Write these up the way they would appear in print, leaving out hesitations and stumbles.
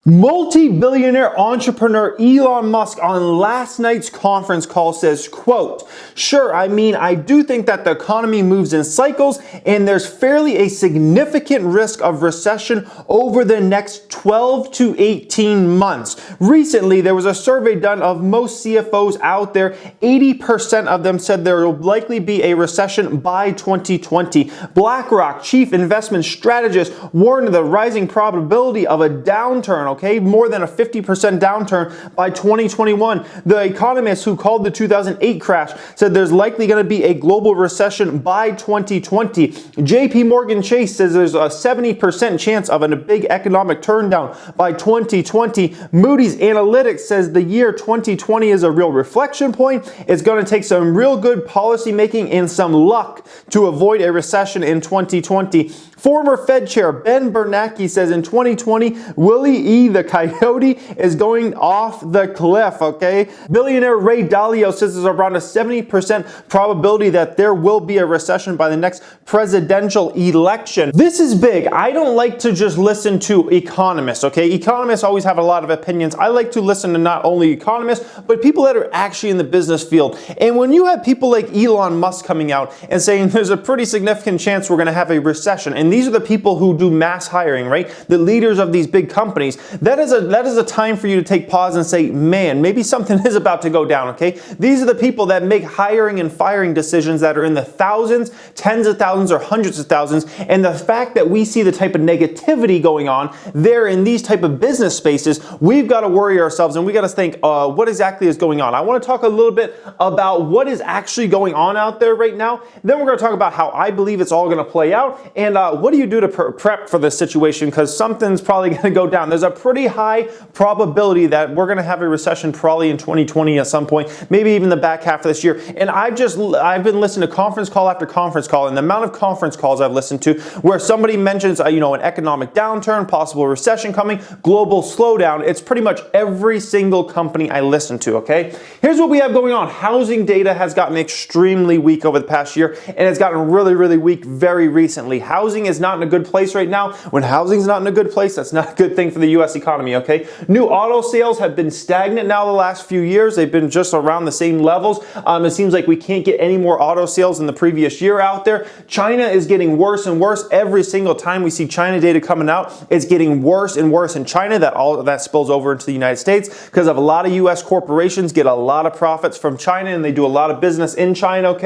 Multi-billionaire entrepreneur Elon Musk on last night's conference call says, quote, "Sure, I do think that the economy moves in cycles and there's fairly a significant risk of recession over the next 12 to 18 months. Recently, there was a survey done of most CFOs out there. 80% of them said there will likely be a recession by 2020. BlackRock chief investment strategist warned of the rising probability of a downturn, more than a 50% downturn by 2021. The economist who called the 2008 crash said there's likely going to be a global recession by 2020. JP Morgan Chase says there's a 70% chance of a big economic turndown by 2020. Moody's Analytics says the year 2020 is a real reflection point. It's going to take some real good policy making and some luck to avoid a recession in 2020. Former Fed Chair Ben Bernanke says in 2020, Willie E. the Coyote is going off the cliff, Billionaire Ray Dalio says there's around a 70% probability that there will be a recession by the next presidential election. This is big. I don't like to just listen to economists, Economists always have a lot of opinions. I like to listen to not only economists, but people that are actually in the business field. And when you have people like Elon Musk coming out and saying there's a pretty significant chance we're going to have a recession, and these are the people who do mass hiring, right? The leaders of these big companies. That is a time for you to take pause and say, man, maybe something is about to go down, These are the people that make hiring and firing decisions that are in the thousands, tens of thousands, or hundreds of thousands. And the fact that we see the type of negativity going on there in these type of business spaces, we've got to worry ourselves and we got to think, what exactly is going on? I want to talk a little bit about what is actually going on out there right now. Then we're going to talk about how I believe it's all going to play out, and what do you do to prep for this situation, because something's probably going to go down. There's a pretty high probability that we're going to have a recession probably in 2020 at some point, maybe even the back half of this year. And I've been listening to conference call after conference call, and the amount of conference calls I've listened to where somebody mentions an economic downturn, possible recession coming, global slowdown, it's pretty much every single company I listen to, Here's what we have going on. Housing data has gotten extremely weak over the past year, and it's gotten really, really weak very recently. Housing is not in a good place right now. When housing's not in a good place, that's not a good thing for the U.S. economy, New auto sales have been stagnant now the last few years. They've been just around the same levels. It seems like we can't get any more auto sales than the previous year out there. China is getting worse and worse. Every single time we see China data coming out, it's getting worse and worse in China. That spills over into the United States because of a lot of U.S. corporations get a lot of profits from China, and they do a lot of business in China,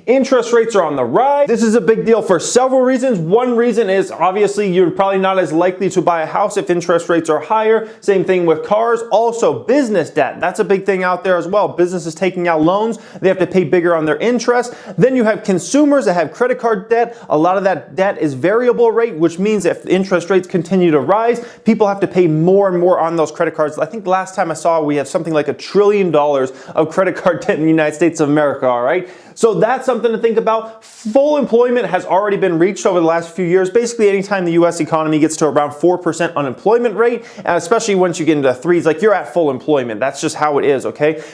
Interest rates are on the rise. This is a big deal for several reasons. One reason is obviously you're probably not as likely to buy a house if interest rates are higher. Same thing with cars. Also, business debt. That's a big thing out there as well. Businesses taking out loans, they have to pay bigger on their interest. Then you have consumers that have credit card debt. A lot of that debt is variable rate, which means if interest rates continue to rise, people have to pay more and more on those credit cards. I think last time I saw we have something like $1 trillion of credit card debt in the United States of America, all right? So that's something to think about. Full employment has already been reached over the last few years. Basically, anytime the U.S. economy gets to around 4% unemployment rate, and especially once you get into threes, you're at full employment. That's just how it is,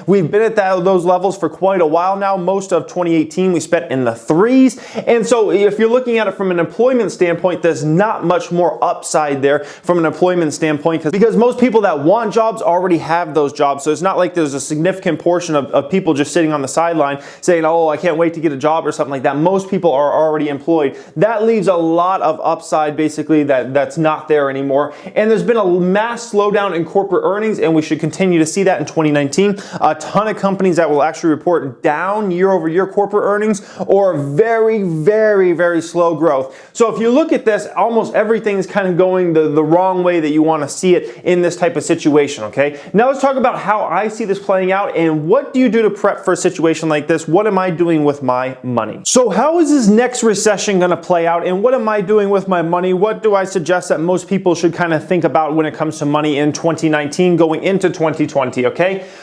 We've been at those levels for quite a while now. Most of 2018 we spent in the threes. And so if you're looking at it from an employment standpoint, there's not much more upside there from an employment standpoint because most people that want jobs already have those jobs. So it's not like there's a significant portion of people just sitting on the sideline saying, oh, I can't wait to get a job or something like that. Most people are already employed. That leaves a lot of upside basically that's not there anymore. And there's been a mass slowdown in corporate earnings, and we should continue to see that in 2019. A ton of companies that will actually report down year over year corporate earnings or very, very, very slow growth. So if you look at this, almost everything's kind of going the wrong way that you want to see it in this type of situation, Now let's talk about how I see this playing out and what do you do to prep for a situation like this? What am I doing with my money? So how is this next recession going to play out, and what am I doing with my money? What do I suggest that most people should kind of think about when it comes to money in 2019 going into 2020,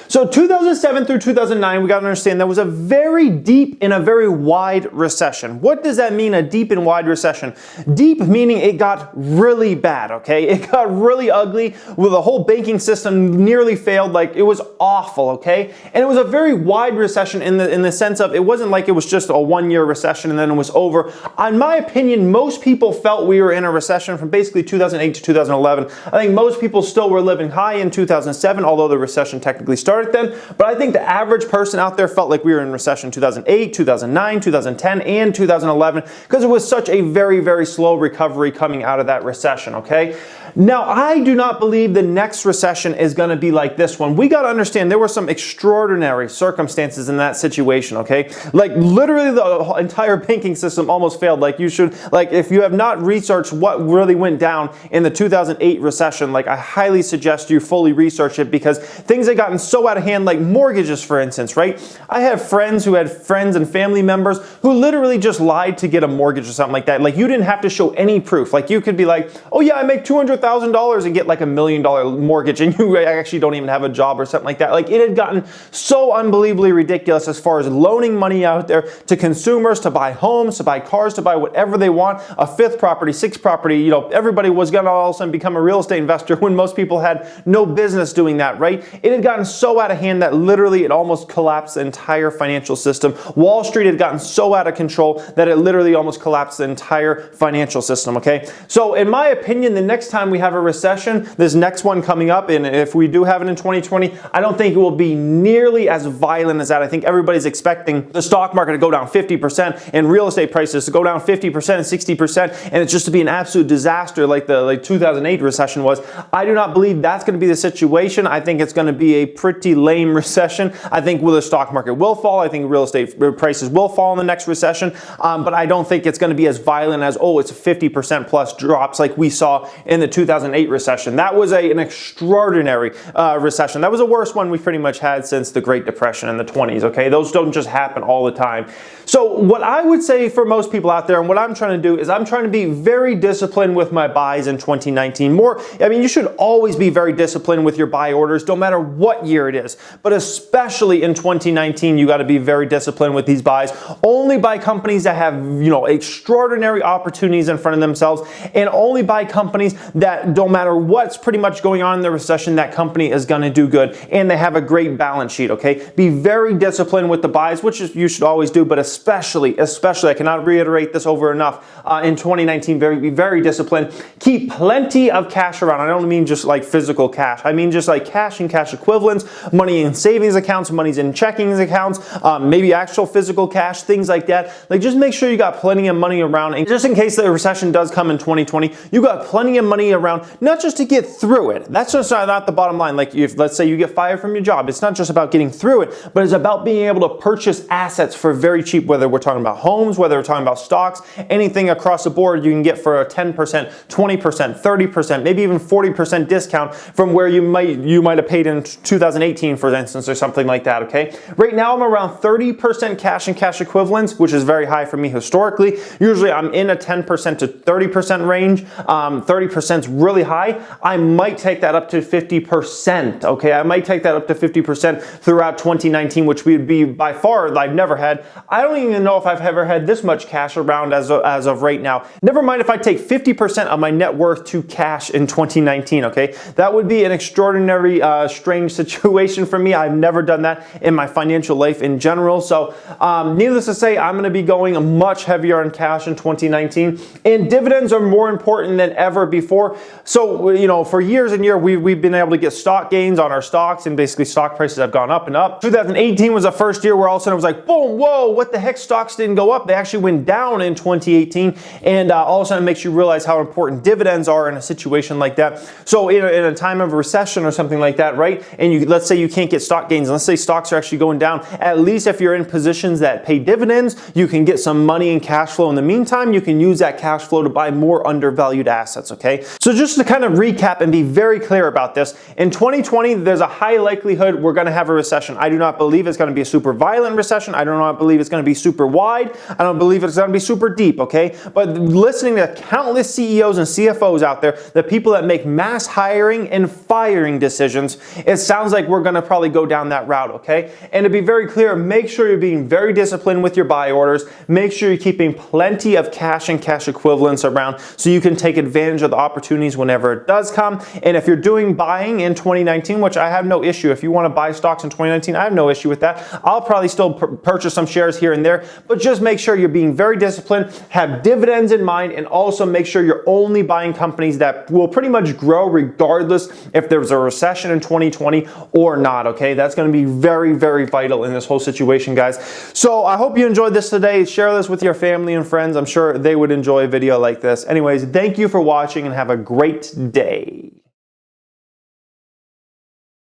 So 2007 through 2009, we got to understand there was a very deep and a very wide recession. What does that mean, a deep and wide recession? Deep meaning it got really bad, It got really ugly, where the whole banking system nearly failed. It was awful, And it was a very wide recession in the sense of it It wasn't like it was just a one-year recession and then it was over. In my opinion, most people felt we were in a recession from basically 2008 to 2011. I think most people still were living high in 2007, although the recession technically started then. But I think the average person out there felt like we were in recession 2008, 2009, 2010, and 2011 because it was such a very, very slow recovery coming out of that recession, okay? Now, I do not believe the next recession is going to be like this one. We got to understand there were some extraordinary circumstances in that situation, okay? Like literally the entire banking system almost failed. Like if you have not researched what really went down in the 2008 recession, like I highly suggest you fully research it because things had gotten so out of hand, like mortgages, for instance, right? I have friends who had friends and family members who literally just lied to get a mortgage or something like that. Like you didn't have to show any proof. Like you could be like, oh yeah, I make $200,000 and get like $1 million mortgage and you actually don't even have a job or something like that. Like it had gotten so unbelievably ridiculous as far as loaning money out there to consumers to buy homes, to buy cars, to buy whatever they want, a fifth property, sixth property. You know, everybody was going to all of a sudden become a real estate investor when most people had no business doing that, right? It had gotten so out of hand that literally it almost collapsed the entire financial system. Wall Street had gotten so out of control that it literally almost collapsed the entire financial system, okay? So in my opinion, the next time we have a recession, this next one coming up, and if we do have it in 2020, I don't think it will be nearly as violent as that. I think everybody's expecting the stock market to go down 50% and real estate prices to go down 50% and 60%, and it's just to be an absolute disaster like the 2008 recession was. I do not believe that's going to be the situation. I think it's going to be a pretty lame recession. I think the stock market will fall. I think real estate prices will fall in the next recession, but I don't think it's going to be as violent as, oh, it's 50% plus drops like we saw in the 2008 recession. That was an extraordinary recession. That was the worst one we pretty much had since the Great Depression in the 20s, okay? Those don't just happen all the time. So what I would say for most people out there and what I'm trying to do is I'm trying to be very disciplined with my buys in 2019. You should always be very disciplined with your buy orders no matter what year it is. But especially in 2019, you got to be very disciplined with these buys. Only buy companies that have, extraordinary opportunities in front of themselves, and only buy companies that no matter what's pretty much going on in the recession, that company is going to do good and they have a great balance sheet, okay? Be very disciplined with the buys, which you should always do, but especially, I cannot reiterate this over enough, in 2019, be very disciplined. Keep plenty of cash around. I don't mean just like physical cash. I mean just like cash and cash equivalents, money in savings accounts, money's in checking accounts, maybe actual physical cash, things like that. Like just make sure you got plenty of money around, and just in case the recession does come in 2020, you got plenty of money around, not just to get through it. That's just not the bottom line. Like if, let's say you get fired from your job, it's not just about getting through it, but it's about being able to purchase assets for very cheap, whether we're talking about homes, whether we're talking about stocks, anything across the board you can get for a 10%, 20%, 30%, maybe even 40% discount from where you might have paid in 2018, for instance, or something like that, okay? Right now I'm around 30% cash and cash equivalents, which is very high for me historically. Usually I'm in a 10% to 30% range. 30% is really high. I might take that up to 50%, okay? I might take that up to 50% throughout 2019, which would be by far I've never had. I don't even know if I've ever had this much cash around as of right now. Never mind if I take 50% of my net worth to cash in 2019, okay? That would be an extraordinary, strange situation for me. I've never done that in my financial life in general. So needless to say, I'm going to be going much heavier on cash in 2019, and dividends are more important than ever before. So, for years and years, we've been able to get stock gains on our stocks, and basically stock prices have gone up and up. 2018 was the first year where all of a sudden it was like, boom, whoa, what the heck? Stocks didn't go up. They actually went down in 2018. And all of a sudden it makes you realize how important dividends are in a situation like that. So in a time of recession or something like that, right? And let's say you can't get stock gains. Let's say stocks are actually going down. At least if you're in positions that pay dividends, you can get some money and cash flow. In the meantime, you can use that cash flow to buy more undervalued assets, okay? So just to kind of recap and be very clear about this, in 2020, there's a high likelihood we're going to have a recession. I do not believe it's going to be a super violent recession. I do not believe it's going to be super wide. I don't believe it's going to be super deep, okay? But listening to countless CEOs and CFOs out there, the people that make mass hiring and firing decisions, it sounds like we're going to probably go down that route, okay? And to be very clear, make sure you're being very disciplined with your buy orders. Make sure you're keeping plenty of cash and cash equivalents around so you can take advantage of the opportunity opportunities whenever it does come. And if you're doing buying in 2019, which I have no issue, if you want to buy stocks in 2019, I have no issue with that. I'll probably still purchase some shares here and there, but just make sure you're being very disciplined, have dividends in mind, and also make sure you're only buying companies that will pretty much grow regardless if there's a recession in 2020 or not, okay? That's going to be very, very vital in this whole situation, guys. So I hope you enjoyed this today. Share this with your family and friends. I'm sure they would enjoy a video like this. Anyways, thank you for watching and have a great day.